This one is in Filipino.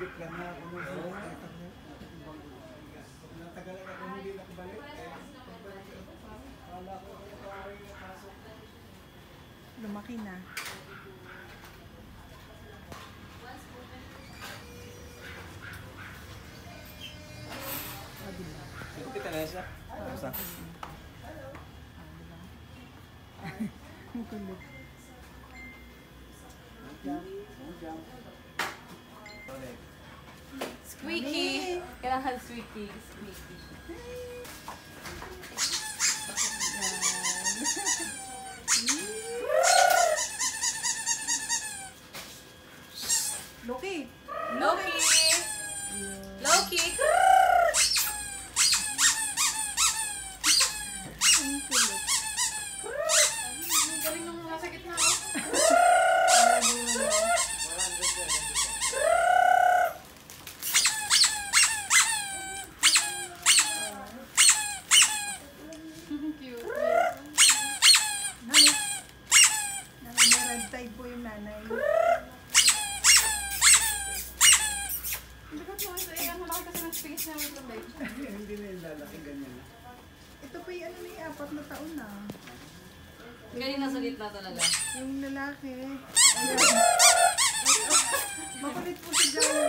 bigla na ako nung natagalan ako hindi nakabalik. Wala ko pasok. Lumaki na. Kita na siya. Basta. Ang kulit. Squeaky! Kailangan squeaky. Squeaky. Loki! Loki! Loki! Ang kulit. Ang galing nung masakit na ako. Cute. Nanay. Nanay, may red tide po yung nanay. Hindi ko tuloy sa iyo. Malaki kasi ng space na wait lang babe. Hindi na yung lalaki ganyan. Ito po yung ano na yung 4 na taon na. Galing nasa gitna talaga. Yung lalaki. Ayan. Makulit po si Joey.